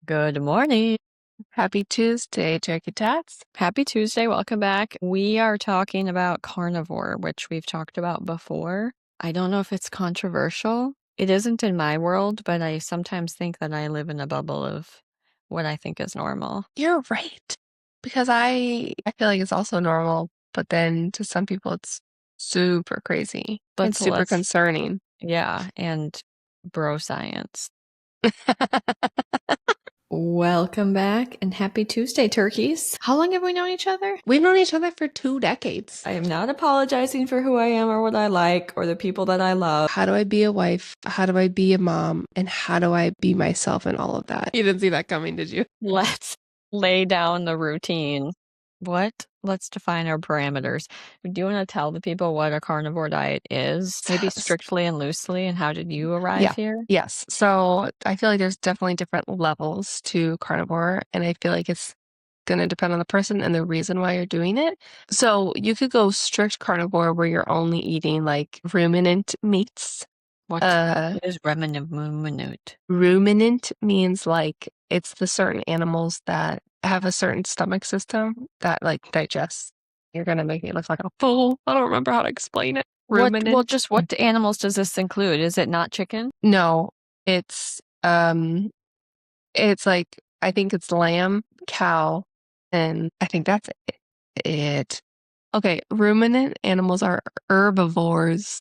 Good morning. Happy Tuesday, Turkey Tots. Happy Tuesday. Welcome back. We are talking about carnivore, which we've talked about before. I don't know if it's controversial. It isn't in my world, but I sometimes think that I live in a bubble of what I think is normal. You're right. Because I feel like it's also normal, but then to some people it's super crazy and super Let's, concerning. yeah, and bro science. Welcome back and happy Tuesday, turkeys. How long have we known each other? We've known each other for 2 decades. I am not apologizing for who I am or what I like or the people that I love. How do I be a wife? How do I be a mom? And how do I be myself and all of that? You didn't see that coming, did you? Let's lay down the routine. What? Let's define our parameters. Do you want to tell the people what a carnivore diet is? Maybe strictly and loosely, and how did you arrive here? Yes. So I feel like there's definitely different levels to carnivore, and I feel like it's going to depend on the person and the reason why you're doing it. So you could go strict carnivore where you're only eating like ruminant meats. What is ruminant? Ruminant means like it's the certain animals that have a certain stomach system that like digests. You're going to make me look like a fool. I don't remember how to explain it. Well, Ruminant. just what animals does this include? Is it not chicken? No, it's it's like I think it's lamb, cow, and I think that's it. Okay, ruminant animals are herbivorous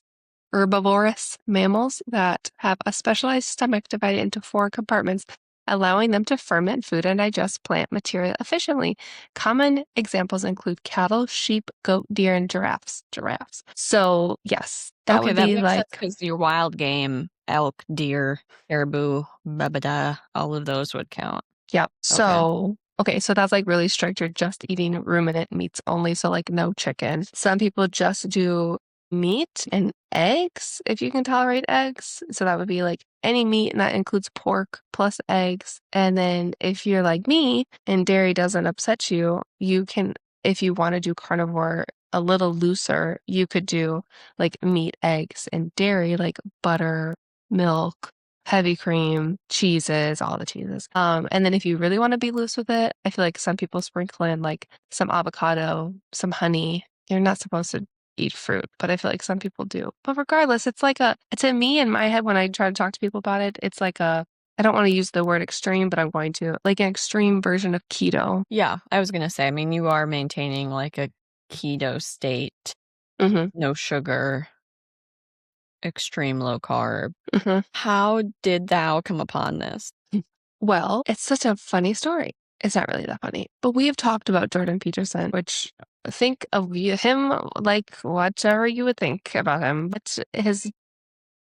mammals that have a specialized stomach divided into 4 compartments, allowing them to ferment food and digest plant material efficiently. Common examples include cattle, sheep, goat, deer, and giraffes. So yes, that would That be makes sense like, because your wild game, elk, deer, caribou, babada, all of those would count. yeah. Okay. So that's like really strict. You're just eating ruminant meats only, so like no chicken. Some people just do meat and eggs, if you can tolerate eggs. So that would be like any meat, and that includes pork plus eggs. And then if you're like me and dairy doesn't upset you, you can, if you want to do carnivore a little looser, you could do like meat, eggs, and dairy, like butter, milk, heavy cream, cheeses, all the cheeses. And then if you really want to be loose with it, I feel like some people sprinkle in like some avocado, some honey. You're not supposed to eat fruit, but I feel like some people do. But regardless, it's like to me in my head when I try to talk to people about it, it's like I don't want to use the word extreme, but I'm going to, like an extreme version of keto. Yeah, I was gonna say, I mean, you are maintaining like a keto state, no sugar, extreme low carb. How did thou come upon this? Well, it's such a funny story. It's not really that funny, but we have talked about Jordan Peterson, which think of him like whatever you would think about him. But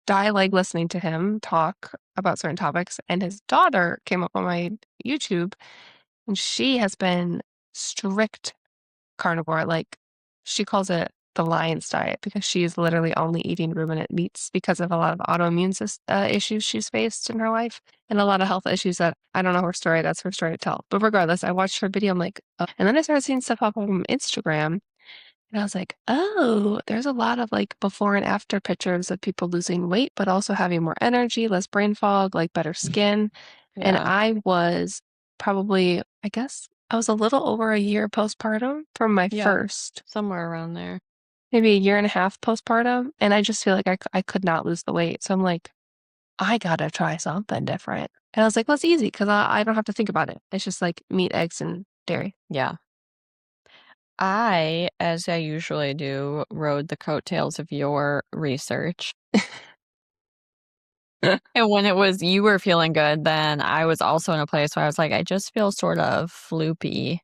I like listening to him talk about certain topics, and his daughter came up on my YouTube, and she has been strict carnivore. Like she calls it the lion's diet because she is literally only eating ruminant meats because of a lot of autoimmune issues she's faced in her life and a lot of health issues that I don't know her story. That's her story to tell. But regardless, I watched her video. I'm like, oh. And then I started seeing stuff up on Instagram. And I was like, oh, there's a lot of like before and after pictures of people losing weight, but also having more energy, less brain fog, like better skin. And Yeah, I was probably, I guess, I was a little over a year postpartum from my yeah, first, somewhere around there. maybe a year and a half postpartum. And I just feel like I could not lose the weight. So I'm like, I gotta try something different. And I was like, well, it's easy because I don't have to think about it. It's just like meat, eggs, and dairy. Yeah. I, as I usually do, rode the coattails of your research. And when it was you were feeling good, then I was also in a place where I was like, I just feel sort of floopy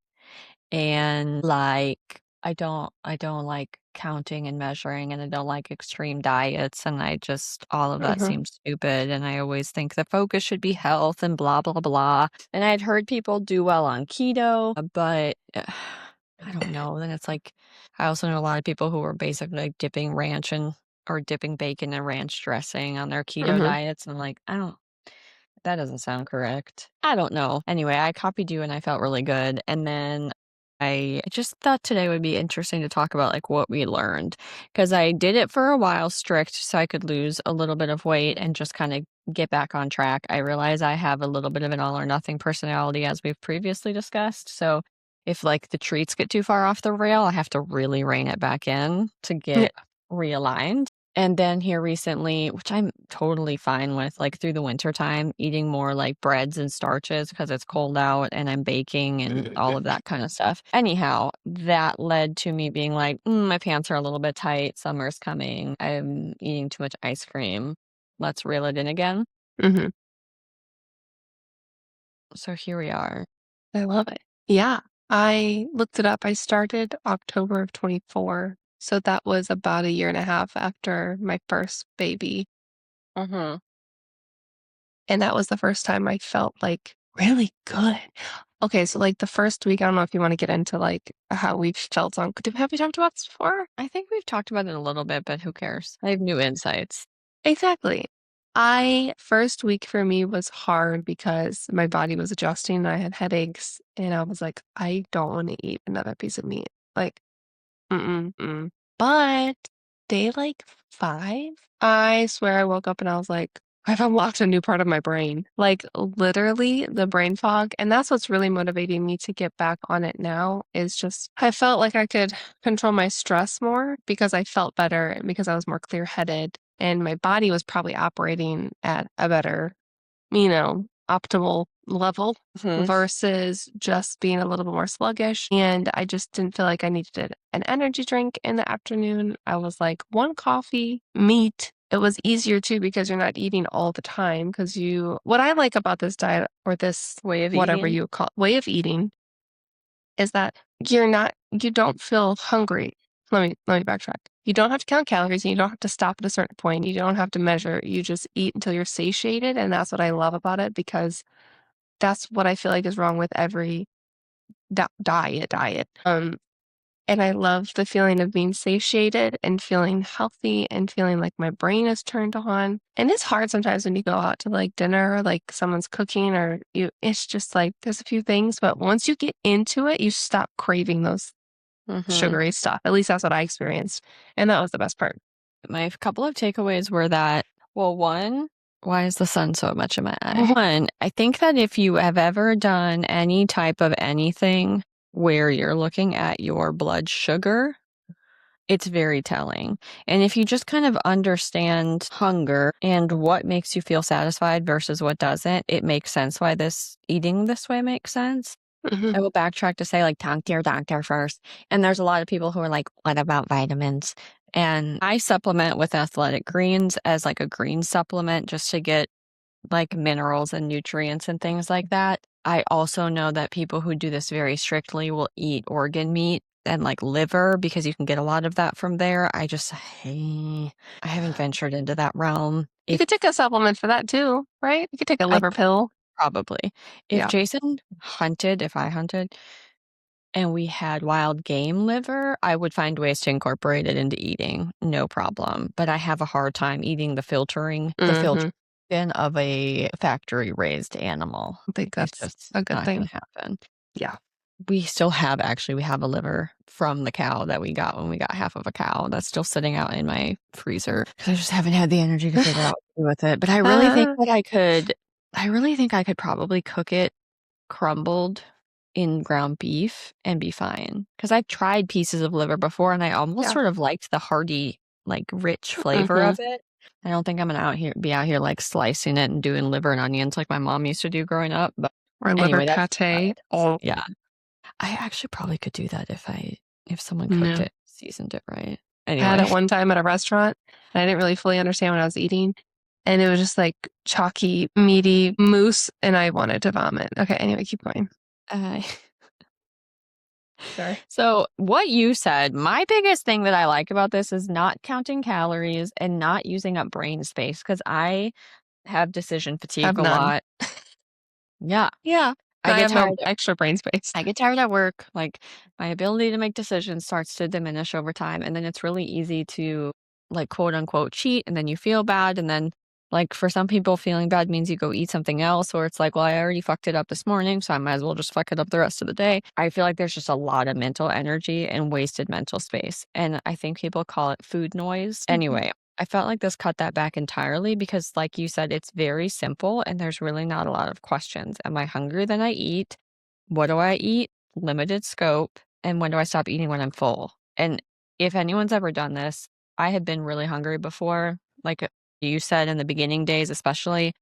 and like I don't like counting and measuring, and I don't like extreme diets, and I just all of that seems stupid, and I always think the focus should be health and blah blah blah. And I had heard people do well on keto, but I don't know. Then it's like I also know a lot of people who are basically like dipping ranch and or dipping bacon and ranch dressing on their keto diets, and I'm like, that doesn't sound correct. I don't know. Anyway, I copied you and I felt really good. And then I just thought today would be interesting to talk about like what we learned because I did it for a while strict so I could lose a little bit of weight and just kind of get back on track. I realize I have a little bit of an all or nothing personality as we've previously discussed. So if like the treats get too far off the rail, I have to really rein it back in to Yeah. get realigned. And then here recently, which I'm totally fine with, like through the winter time, eating more like breads and starches because it's cold out and I'm baking and all of that kind of stuff. Anyhow, that led to me being like, my pants are a little bit tight. Summer's coming. I'm eating too much ice cream. Let's reel it in again. Hmm. So here we are. I love it. Yeah. I looked it up. I started October of 24. So that was about a year and a half after my first baby. Mm-hmm. And that was the first time I felt like really good. Okay, so like the first week, I don't know if you want to get into like how we felt on. Have we talked about this before? I think we've talked about it a little bit, but who cares? I have new insights. Exactly. I first week for me was hard because my body was adjusting and I had headaches and I was like, I don't want to eat another piece of meat. Like, mm. But day like 5, I swear I woke up and I was like, I've unlocked a new part of my brain. Like literally the brain fog. And that's what's really motivating me to get back on it now is just I felt like I could control my stress more because I felt better and because I was more clear-headed and my body was probably operating at a better, optimal level Hmm. versus just being a little bit more sluggish. And I just didn't feel like I needed an energy drink in the afternoon. I was like, one coffee, meat. It was easier too because you're not eating all the time. What I like about this diet or this, Way of whatever eating. you call way of eating is that you don't feel hungry. Let me backtrack. You don't have to count calories and you don't have to stop at a certain point. You don't have to measure. You just eat until you're satiated. And that's what I love about it because that's what I feel like is wrong with every diet. And I love the feeling of being satiated and feeling healthy and feeling like my brain is turned on. And it's hard sometimes when you go out to like dinner or like someone's cooking it's just like there's a few things, but once you get into it, you stop craving those Hmm. sugary stuff. At least that's what I experienced. And that was the best part. My couple of takeaways were that, well, one, why is the sun so much in my eye? One, I think that if you have ever done any type of anything where you're looking at your blood sugar, it's very telling. And if you just kind of understand hunger and what makes you feel satisfied versus what doesn't, it makes sense why this eating this way makes sense. Hmm. I will backtrack to say, like, talk to your doctor first. And there's a lot of people who are like, what about vitamins? And I supplement with athletic greens as like a green supplement just to get like minerals and nutrients and things like that. I also know that people who do this very strictly will eat organ meat and like liver because you can get a lot of that from there. I haven't ventured into that realm. You If could take a supplement for that too, right? You could take a I liver pill. probably, if Yeah. Jason hunted, if I hunted, and we had wild game liver, I would find ways to incorporate it into eating, no problem. But I have a hard time eating the filtration Hmm. of a factory raised animal. I think It's that's just a good not thing. going to happen. Yeah. We have a liver from the cow that we got when we got half of a cow that's still sitting out in my freezer because I just haven't had the energy to figure out what to do with it. But I really think I could probably cook it crumbled in ground beef and be fine. Because I've tried pieces of liver before and I almost Yeah. sort of liked the hearty, like rich flavor Hmm. of it. I don't think I'm gonna be out here like slicing it and doing liver and onions like my mom used to do growing up. But Or liver anyway, that's pate. Oh, yeah. I actually probably could do that if someone cooked no. it, seasoned it right. I had Anyway. it one time at a restaurant and I didn't really fully understand what I was eating. And it was just like chalky, meaty mousse, and I wanted to vomit. Okay, anyway, keep going. Uh, Sorry. so what you said, my biggest thing that I like about this is not counting calories and not using up brain space because I have decision fatigue Have a none. lot. Yeah. Yeah. I I get have no tired. extra brain space. I get tired at work. Like my ability to make decisions starts to diminish over time. And then it's really easy to like quote unquote cheat. And then you feel bad. And then Like for some people, feeling bad means you go eat something else, or it's like, well, I already fucked it up this morning, so I might as well just fuck it up the rest of the day. I feel like there's just a lot of mental energy and wasted mental space. And I think people call it food noise. Anyway, I felt like this cut that back entirely because, like you said, it's very simple and there's really not a lot of questions. Am I hungry? Then I eat. What do I eat? Limited scope. And when do I stop eating when I'm full? And if anyone's ever done this, I had been really hungry before. Like you said in the beginning days, especially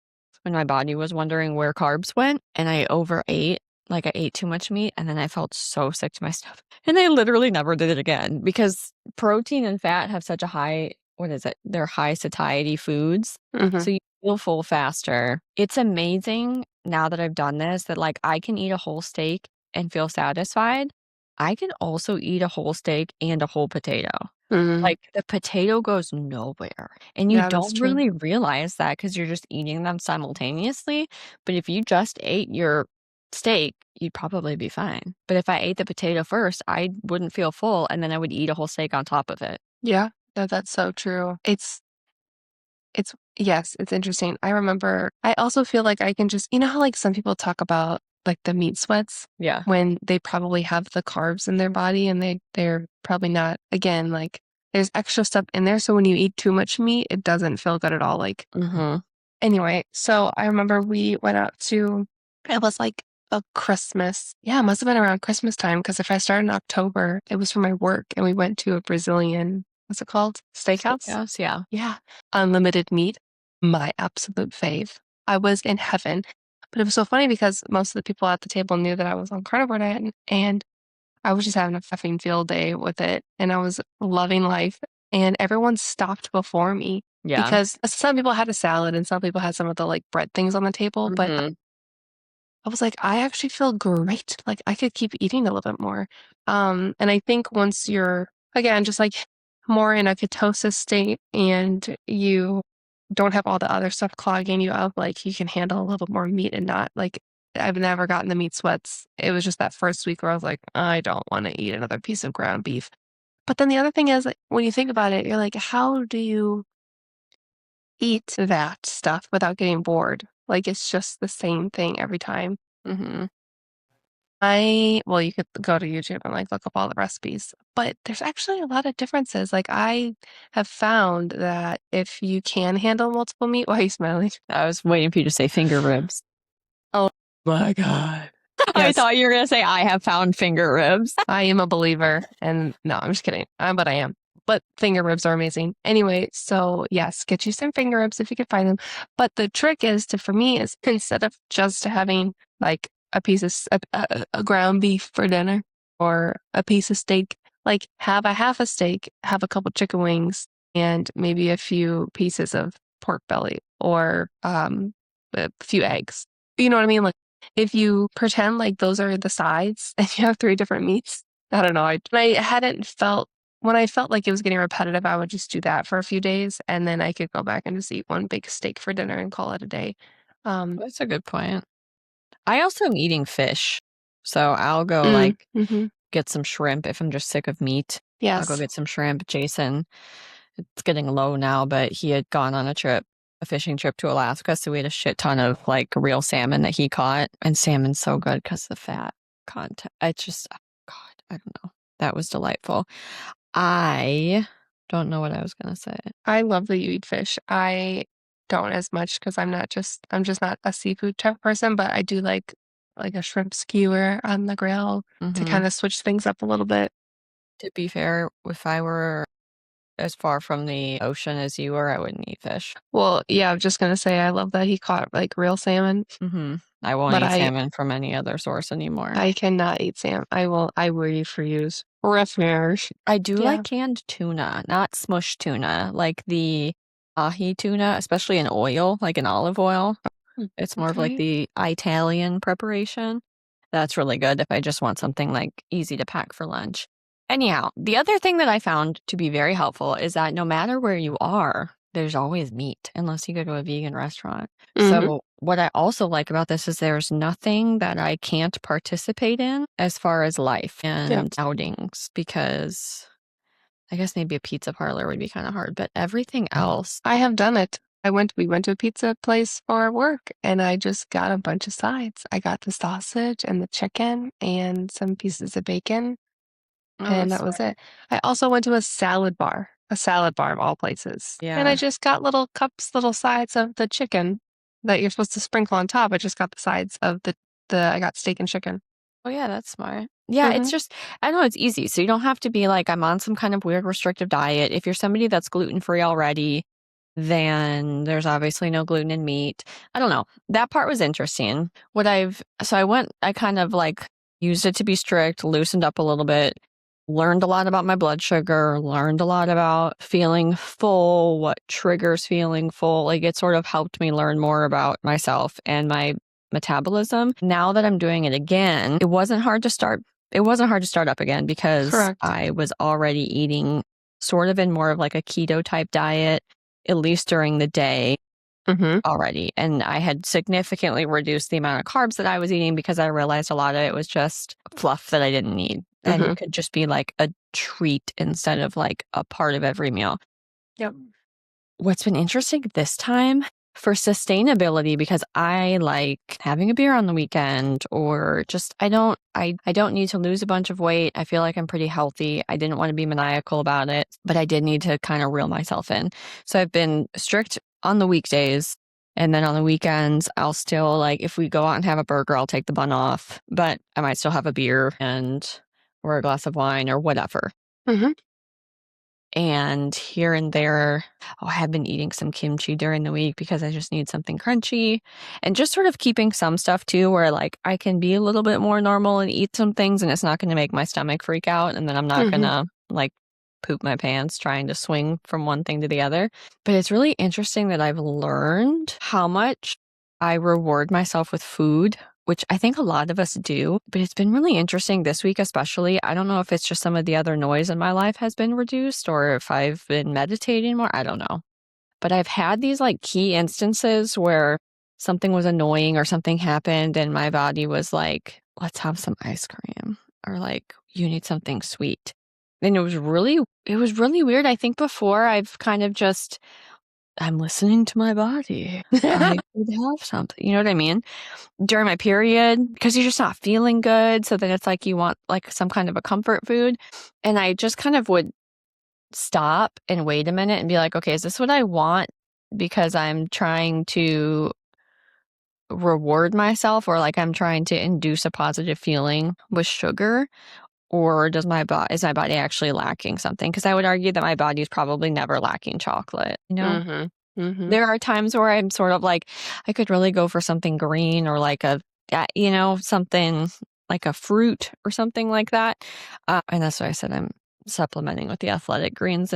when my body was wondering where carbs went and I overate, like I ate too much meat and then I felt so sick to my stomach. And I literally never did it again because protein and fat have such a high, what is it? They're high satiety foods. Mm-hmm. So you feel full faster. It's amazing now that I've done this that like I can eat a whole steak and feel satisfied. I can also eat a whole steak and a whole potato. Mm-hmm. Like, the potato goes nowhere, and you Yeah, that's don't true. really realize that because 'cause you're just eating them simultaneously, but if you just ate your steak, you'd probably be fine. But if I ate the potato first, I wouldn't feel full, and then I would eat a whole steak on top of it. Yeah, that's so true. It's yes, it's interesting. I remember I also feel like I can just how, like, some people talk about, like, the meat sweats Yeah. when they probably have the carbs in their body and they're probably not again, like, there's extra stuff in there, so when you eat too much meat, it doesn't feel good at all, like Mhm. anyway, so I remember we went out to it was, like, a Christmas yeah, it must have been around Christmas time because if I started in October, it was for my work, and we went to a Brazilian what's it called? Steakhouse? Steakhouse, yeah. Yeah. Unlimited meat, my absolute fave. I was in heaven. But it was so funny because most of the people at the table knew that I was on carnivore diet and I was just having a fucking field day with it and I was loving life. And everyone stopped before me Yeah. because some people had a salad and some people had some of the like bread things on the table. But Mhm. I was like, I actually feel great. Like I could keep eating a little bit more. And I think once you're again just like more in a ketosis state and you don't have all the other stuff clogging you up, like you can handle a little bit more meat and not like I've never gotten the meat sweats. It was just that first week where I was like, I don't want to eat another piece of ground beef. But then the other thing is like, when you think about it, you're like, how do you eat that stuff without getting bored? Like it's just the same thing every time. Mhm. Well, you could go to YouTube and, like, look up all the recipes, but there's actually a lot of differences, like, I have found that if you can handle multiple meat why are you smiling? I was waiting for you to say finger ribs. Oh my god. I Yes, thought you were gonna say, "I have found finger ribs." I am a believer, and no, I'm just kidding, but I am. But finger ribs are amazing. Anyway, so, yes, get you some finger ribs if you can find them, but the trick is to for me, is instead of just having, like, a piece of s a ground beef for dinner or a piece of steak, like, have a half a steak, have a couple chicken wings, and maybe a few pieces of pork belly or, a few eggs. You know what I mean? Like, if you pretend like those are the sides and you have 3 different meats, I don't know, I hadn't felt when I felt like it was getting repetitive, I would just do that for a few days, and then I could go back and just eat one big steak for dinner and call it a day. Um That's a good point. I also am eating fish, so I'll go, mhm. get some shrimp if I'm just sick of meat. I'll go Yes. get some shrimp. Jason, it's getting low now, but he had gone on a fishing trip to Alaska, so we had a shit ton of, like, real salmon that he caught, and salmon's so good because the fat content. I just oh god, I don't know. That was delightful. I don't know what I was gonna say. I love that you eat fish. I don't as much because 'cause I'm just not a seafood type of person, but I do like a shrimp skewer on the grill to Mhm. kinda switch things up a little bit. To be fair, if I were as far from the ocean as you were, I wouldn't eat fish. Well, yeah, I was just gonna say I love that he caught, like, real salmon, Mhm. I won't but eat salmon from any other source anymore. I cannot eat salmon. I will refuse. Refuse. I do like Yeah. canned tuna, not smushed tuna, like the ahi tuna, especially in oil, like in olive oil. Mm, It's more of like okay. the Italian preparation. That's really good if I just want something like easy to pack for lunch. Anyhow, the other thing that I found to be very helpful is that no matter where you are, there's always meat unless you go to a vegan restaurant. Mhm. So, what I also like about this is there's nothing that I can't participate in as far as life Yeah. and outings because I guess maybe a pizza parlor would be kind of hard, but everything else, I have done it. We went to a pizza place for work and I just got a bunch of sides. I got the sausage and the chicken and some pieces of bacon, Oh, and that's that was smart. it. I also went to a salad bar of all places. And I Yeah. just got little cups, little sides of the chicken that you're supposed to sprinkle on top. I just got the sides of I got steak and chicken. Oh, yeah, that's smart. Yeah, it's Mm-hmm. just I know it's easy, so you don't have to be like, "I'm on some kind of weird restrictive diet." If you're somebody that's gluten-free already, then there's obviously no gluten in meat. I don't know. That part was interesting. I kind of, like, used it to be strict, loosened up a little bit, learned a lot about my blood sugar, learned a lot about feeling full, what triggers feeling full. Like, it sort of helped me learn more about myself and my metabolism. Now that I'm doing it again, it wasn't hard to start up again because Correct. I was already eating sort of in more of like a keto type diet, at least during the day Mm-hmm. already. And I had significantly reduced the amount of carbs that I was eating because I realized a lot of it was just fluff that I didn't need and Mm-hmm. could just be like a treat instead of like a part of every meal. Yep. What's been interesting this time for sustainability, because I like having a beer on the weekend or just I don't need to lose a bunch of weight. I feel like I'm pretty healthy. I didn't want to be maniacal about it, but I did need to kind of reel myself in. So I've been strict on the weekdays. And then on the weekends, I'll still like if we go out and have a burger, I'll take the bun off, but I might still have a beer and or a glass of wine or whatever. Mm-hmm. And here and there, I have been eating some kimchi during the week because I just need something crunchy and just sort of keeping some stuff too where like I can be a little bit more normal and eat some things and it's not going to make my stomach freak out and then I'm not going Mm-hmm. to like poop my pants trying to swing from one thing to the other. But it's really interesting that I've learned how much I reward myself with food, which I think a lot of us do, but it's been really interesting this week, especially. I don't know if it's just some of the other noise in my life has been reduced or if I've been meditating more. I don't know. But I've had these like key instances where something was annoying or something happened and my body was like, let's have some ice cream or like, you need something sweet. And it was really weird. I think before I've kind of just, I'm listening to my body. I could have something. You know what I mean? During my period because you're just not feeling good. So then it's like you want like some kind of a comfort food. And I just kind of would stop and wait a minute and be like, okay, is this what I want? Because I'm trying to reward myself or like I'm trying to induce a positive feeling with sugar. Or is my body actually lacking something? Because I would argue that my body is probably never lacking chocolate, you know? Mm-hmm. Mm-hmm. There are times where I'm sort of like, I could really go for something green or like something like a fruit or something like that. And that's why I said I'm supplementing with the athletic greens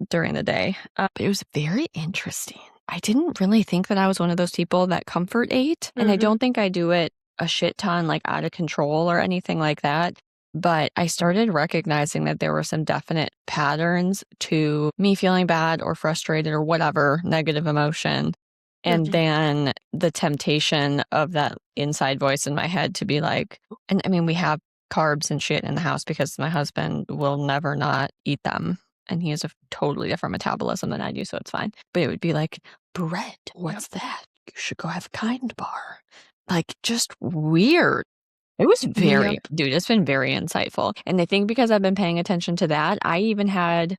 during the day. But it was very interesting. I didn't really think that I was one of those people that comfort ate, and I Mm-hmm. don't think I do it a shit ton, like out of control or anything like that. But I started recognizing that there were some definite patterns to me feeling bad or frustrated or whatever negative emotion. And Mm-hmm. then the temptation of that inside voice in my head to be like, and I mean, we have carbs and shit in the house because my husband will never not eat them. And he has a totally different metabolism than I do, so it's fine. But it would be like, bread, Yep. what's that? You should go have a Kind Bar. Like, just weird. It was Yep. dude, it's been very insightful. And I think because I've been paying attention to that, I even had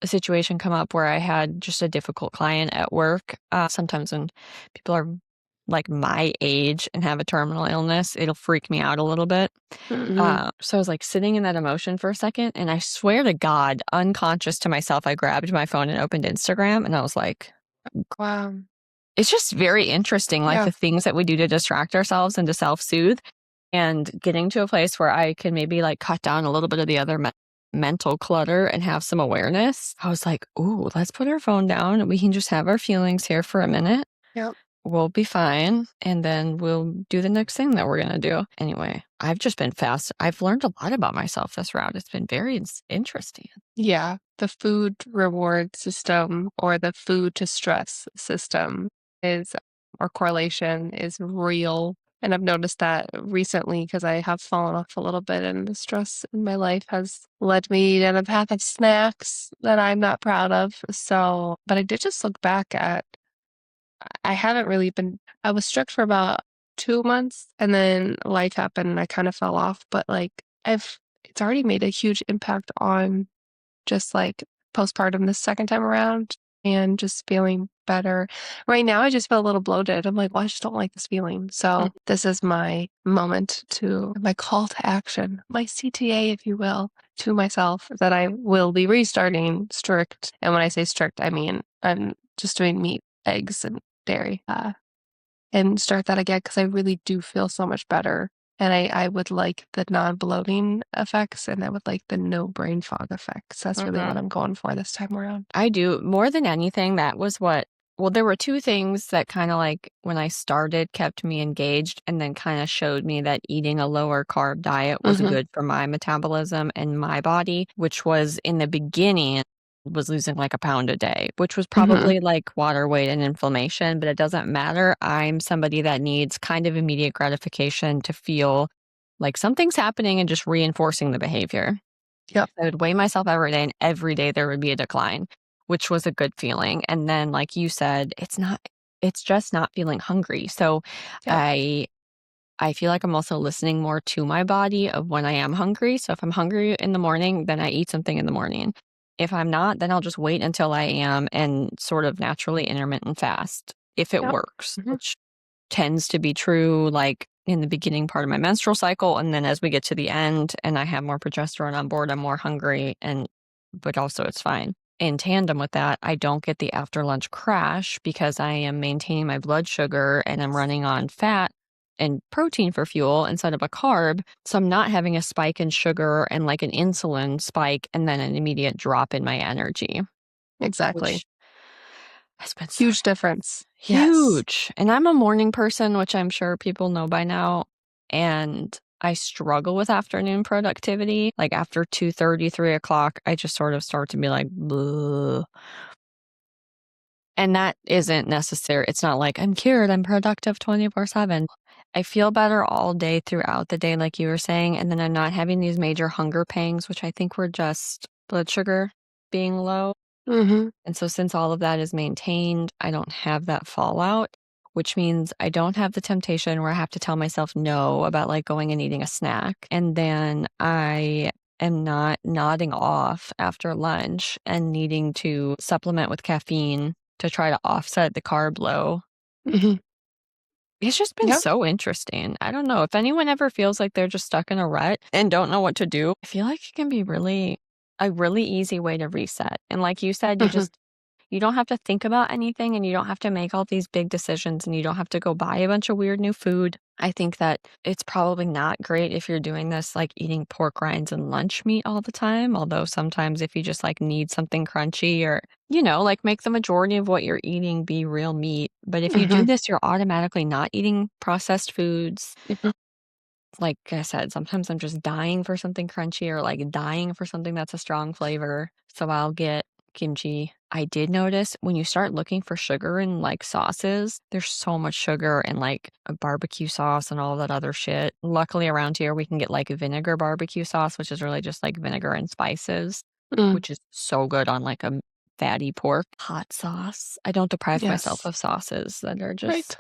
a situation come up where I had just a difficult client at work. Sometimes when people are like my age and have a terminal illness, it'll freak me out a little bit. Mm-hmm. So I was like sitting in that emotion for a second, and I swear to God, unconscious to myself, I grabbed my phone and opened Instagram, and I was like, Wow. it's just very interesting, like Yeah. the things that we do to distract ourselves and to self-soothe, and getting to a place where I can maybe like cut down a little bit of the other mental clutter and have some awareness. I was like, ooh, let's put our phone down and we can just have our feelings here for a minute. Yep. We'll be fine. And then we'll do the next thing that we're going to do. Anyway, I've just been fast. I've learned a lot about myself this route. It's been very interesting. Yeah. The food reward system or the food to stress system is, or correlation is real. And I've noticed that recently because I have fallen off a little bit and the stress in my life has led me down a path of snacks that I'm not proud of. So, but I did just look back at I haven't really been, I was strict for about 2 months and then life happened and I kind of fell off. But like, it's already made a huge impact on just like postpartum the second time around and just feeling better. Right now, I just feel a little bloated. I'm like, well, I just don't like this feeling. So Mm. this is my moment to my call to action, my CTA, if you will, to myself that I will be restarting strict. And when I say strict, I mean I'm just doing meat, eggs, and dairy. And start that again because I really do feel so much better. And I would like the non-bloating effects and I would like the no brain fog effects. That's really what Mhm. I'm going for this time around. I do. More than anything, that was what well, there were 2 things that kinda, like, when I started, kept me engaged and then kinda showed me that eating a lower carb diet was Mhm, good for my metabolism and my body, which was in the beginning, was losing, like, a pound a day, which was mhm. probably, like, water weight and inflammation, but it doesn't matter. I'm somebody that needs kind of immediate gratification to feel like something's happening and just reinforcing the behavior. Yep, I would weigh myself every day, and every day there would be a decline, which was a good feeling. And then, like you said, it's just not feeling hungry. So yep. I I feel like I'm also listening more to my body of when I am hungry. So if I'm hungry in the morning, then I eat something in the morning. If I'm not, then I'll just wait until I am and sort of naturally intermittent fast if it Yep. works, Mhm, which tends to be true, like, in the beginning part of my menstrual cycle, and then as we get to the end and I have more progesterone on board, I'm more hungry but also it's fine. In tandem with that, I don't get the after lunch crash because I am maintaining my blood sugar and I'm running on fat and protein for fuel instead of a carb, so I'm not having a spike in sugar and, like, an insulin spike and then an immediate drop in my energy, exactly. which has been so Huge difference. Yes. huge, and I'm a morning person, which I'm sure people know by now, and I struggle with afternoon productivity. Like, after 2:30, 3 o'clock, I just sort of start to be like, "Bleh," and that isn't necessary. It's not like, "I'm cured, I'm productive 24/7." I feel better all day throughout the day, like you were saying, and then I'm not having these major hunger pangs, which I think were just blood sugar being low. Mhm, And so since all of that is maintained, I don't have that fallout, which means I don't have the temptation where I have to tell myself no about like going and eating a snack. And then I am not nodding off after lunch and needing to supplement with caffeine to try to offset the carb low. mhm. It's just been Yep. so interesting. I don't know if anyone ever feels like they're just stuck in a rut and don't know what to do. I feel like it can be a really easy way to reset. And like you said, Mhm, you don't have to think about anything and you don't have to make all these big decisions and you don't have to go buy a bunch of weird new food. I think that it's probably not great if you're doing this, like eating pork rinds and lunch meat all the time. Although sometimes if you just like need something crunchy or, like make the majority of what you're eating be real meat. But if you do mhm, this, you're automatically not eating processed foods. mhm. Like I said, sometimes I'm just dying for something crunchy or like dying for something that's a strong flavor. So I'll get kimchi. I did notice when you start looking for sugar in like sauces, there's so much sugar in like a barbecue sauce and all that other shit. Luckily around here we can get like a vinegar barbecue sauce, which is really just like vinegar and spices, Mm, which is so good on like a fatty pork. Hot sauce. I don't deprive myself yes. of sauces that are Right. just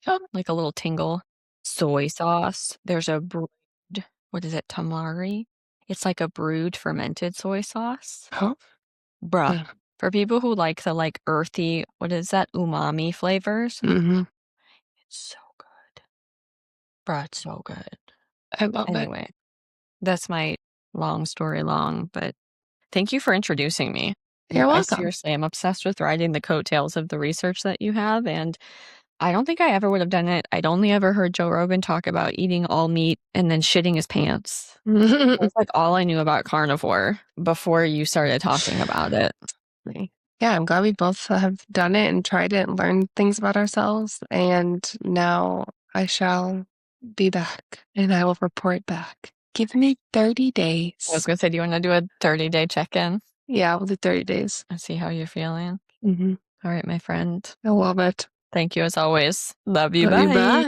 Yep. like a little tingle. Soy sauce. There's a brewed what is it, tamari? It's like a brewed fermented soy sauce. Huh? Bruh. Yeah. For people who like the, like, earthy what is that, umami flavors, Mhm. it's so good. Bruh, it's so good. I love it. Anyway, that's my long story long, but thank you for introducing me. You're I welcome. seriously am obsessed with riding the coattails of the research that you have, and I don't think I ever would have done it. I'd only ever heard Joe Rogan talk about eating all meat and then shitting his pants. That was, like, all I knew about carnivore before you started talking about it. Yeah, I'm glad we both have done it and tried it and learned things about ourselves. And now I shall be back and I will report back. Give me 30 I was days. gonna say, do you wanna do a 30-day check-in Yeah, we'll do 30 days. and see how you're feeling? Hmm. Alright, my friend. I love it. Thank you as always. Love you, Love you. bye. Bye.